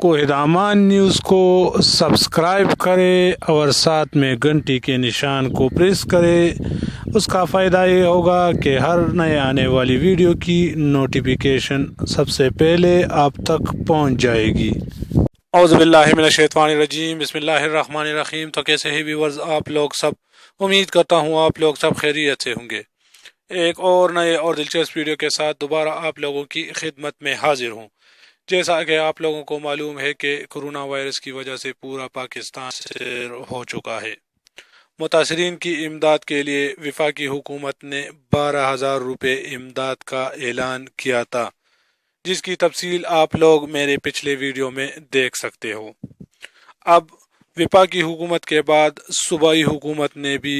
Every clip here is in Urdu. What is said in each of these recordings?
کوہدامان نیوز کو سبسکرائب کرے اور ساتھ میں گھنٹی کے نشان کو پریس کرے۔ اس کا فائدہ یہ ہوگا کہ ہر نئے آنے والی ویڈیو کی نوٹیفیکیشن سب سے پہلے آپ تک پہنچ جائے گی۔ اعوذ باللہ من الشیطان الرجیم، بسم اللہ الرحمن الرحیم۔ تو کیسے ہیں ویورز آپ لوگ سب؟ امید کرتا ہوں آپ لوگ سب خیریت سے ہوں گے۔ ایک اور نئے اور دلچسپ ویڈیو کے ساتھ دوبارہ آپ لوگوں کی خدمت میں حاضر ہوں۔ جیسا کہ آپ لوگوں کو معلوم ہے کہ کورونا وائرس کی وجہ سے پورا پاکستان سیر ہو چکا ہے۔ متاثرین کی امداد کے لیے وفاقی حکومت نے 12,000 روپے امداد کا اعلان کیا تھا، جس کی تفصیل آپ لوگ میرے پچھلے ویڈیو میں دیکھ سکتے ہو۔ اب وفاقی حکومت کے بعد صوبائی حکومت نے بھی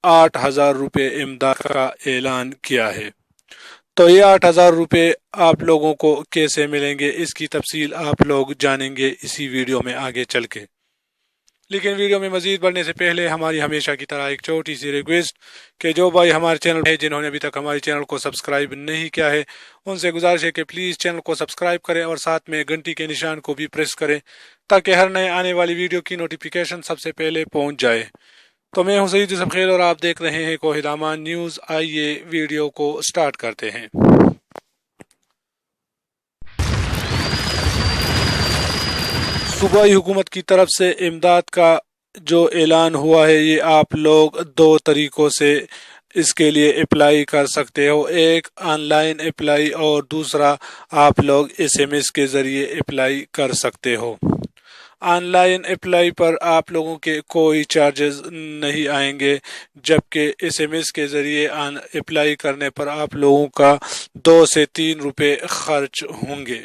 8,000 روپے امداد کا اعلان کیا ہے۔ تو یہ 8,000 روپے آپ لوگوں کو کیسے ملیں گے، اس کی تفصیل آپ لوگ جانیں گے اسی ویڈیو میں آگے چل کے۔ لیکن ویڈیو میں مزید بڑھنے سے پہلے ہماری ہمیشہ کی طرح ایک چھوٹی سی ریکویسٹ کہ جو بھائی ہمارے چینل ہے جنہوں نے ابھی تک ہمارے چینل کو سبسکرائب نہیں کیا ہے، ان سے گزارش ہے کہ پلیز چینل کو سبسکرائب کریں اور ساتھ میں گھنٹی کے نشان کو بھی پریس کریں تاکہ ہر نئے آنے والی ویڈیو کی نوٹیفیکیشن سب سے پہلے پہنچ جائے۔ تو میں ہوں سعید یوسف خیل اور آپ دیکھ رہے ہیں کوہدامان نیوز۔ آئیے ویڈیو کو سٹارٹ کرتے ہیں۔ صوبائی حکومت کی طرف سے امداد کا جو اعلان ہوا ہے، یہ آپ لوگ دو طریقوں سے اس کے لیے اپلائی کر سکتے ہو۔ ایک آن لائن اپلائی اور دوسرا آپ لوگ SMS کے ذریعے اپلائی کر سکتے ہو۔ آن لائن اپلائی پر آپ لوگوں کے کوئی چارجز نہیں آئیں گے، جبکہ SMS کے ذریعے اپلائی کرنے پر آپ لوگوں کا 2 سے 3 روپے خرچ ہوں گے۔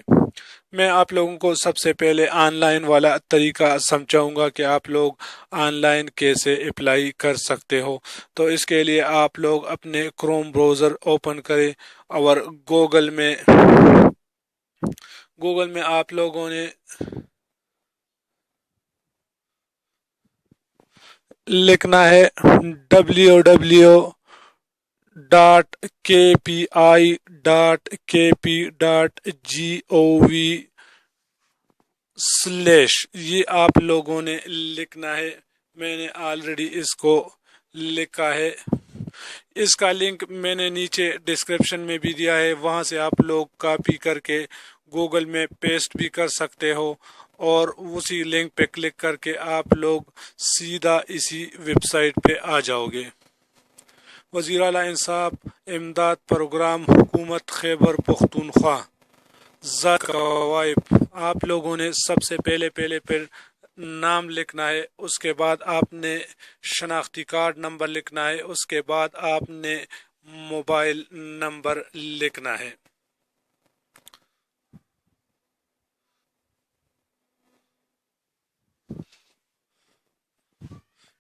میں آپ لوگوں کو سب سے پہلے آن لائن والا طریقہ سمجھاؤں گا کہ آپ لوگ آن لائن کیسے اپلائی کر سکتے ہو۔ تو اس کے لیے آپ لوگ اپنے کروم براؤزر اوپن کریں اور گوگل میں آپ لوگوں نے لکھنا ہے www.kpi.kp.gov/ یہ آپ لوگوں نے لکھنا ہے۔ میں نے آلریڈی اس کو لکھا ہے۔ اس کا لنک میں نے نیچے ڈسکرپشن میں بھی دیا ہے، وہاں سے آپ لوگ کاپی کر کے گوگل میں پیسٹ بھی کر سکتے ہو اور اسی لنک پہ کلک کر کے آپ لوگ سیدھا اسی ویب سائٹ پہ آ جاؤ گے۔ وزیر اعلیٰ انصاف امداد پروگرام حکومت خیبر پختونخوا ذات قوائب۔ آپ لوگوں نے سب سے پہلے پھر نام لکھنا ہے، اس کے بعد آپ نے شناختی کارڈ نمبر لکھنا ہے، اس کے بعد آپ نے موبائل نمبر لکھنا ہے۔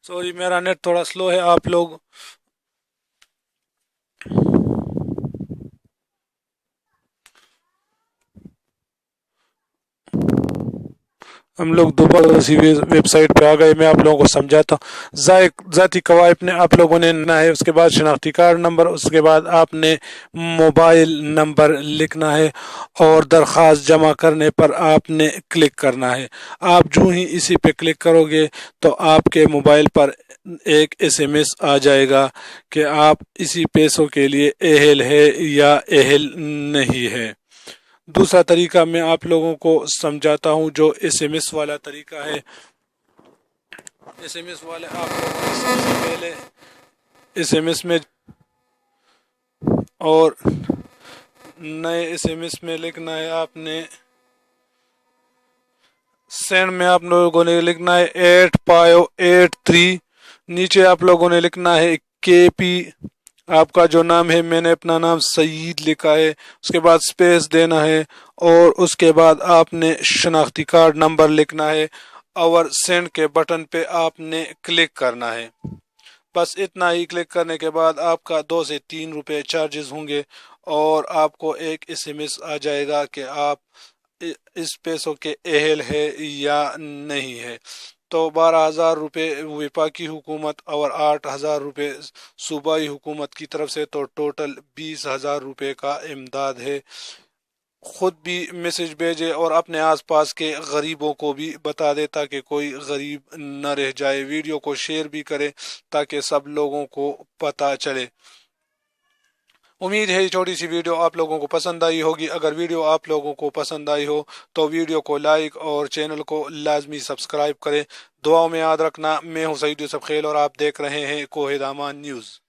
سوری میرا نیٹ تھوڑا سلو ہے، آپ لوگ ہم لوگ دوبارہ اسی ویب سائٹ پہ آ گئے۔ میں آپ لوگوں کو سمجھاتا ہوں۔ ذاتی قوائف نے آپ لوگوں نے لکھنا ہے، اس کے بعد شناختی کارڈ نمبر، اس کے بعد آپ نے موبائل نمبر لکھنا ہے اور درخواست جمع کرنے پر آپ نے کلک کرنا ہے۔ آپ جو ہی اسی پہ کلک کرو گے تو آپ کے موبائل پر ایک SMS آ جائے گا کہ آپ اسی پیسوں کے لیے اہل ہے یا اہل نہیں ہے۔ دوسرا طریقہ میں آپ لوگوں کو سمجھاتا ہوں، جو SMS والا طریقہ ہے۔ SMS والے آپ لوگوں نے سب سے پہلے SMS میں اور نئے SMS میں لکھنا ہے، آپ نے سینڈ میں آپ لوگوں نے لکھنا ہے 8583۔ نیچے آپ لوگوں نے لکھنا ہے KP، آپ کا جو نام ہے، میں نے اپنا نام سعید لکھا ہے، اس کے بعد سپیس دینا ہے اور اس کے بعد آپ نے شناختی کارڈ نمبر لکھنا ہے اور سینڈ کے بٹن پہ آپ نے کلک کرنا ہے۔ بس اتنا ہی کلک کرنے کے بعد آپ کا 2 سے 3 روپے چارجز ہوں گے اور آپ کو ایک SMS آ جائے گا کہ آپ اس پیسوں کے اہل ہے یا نہیں ہے۔ تو 12,000 روپے وفاقی حکومت اور 8,000 روپے صوبائی حکومت کی طرف سے، تو ٹوٹل 20,000 روپے کا امداد ہے۔ خود بھی میسج بھیجے اور اپنے آس پاس کے غریبوں کو بھی بتا دے تاکہ کوئی غریب نہ رہ جائے۔ ویڈیو کو شیئر بھی کرے تاکہ سب لوگوں کو پتہ چلے۔ امید ہے یہ چھوٹی سی ویڈیو آپ لوگوں کو پسند آئی ہوگی۔ اگر ویڈیو آپ لوگوں کو پسند آئی ہو تو ویڈیو کو لائک اور چینل کو لازمی سبسکرائب کریں۔ دعاؤں میں یاد رکھنا۔ میں ہوں سعید یوسف خیل اور آپ دیکھ رہے ہیں کوہ دامان نیوز۔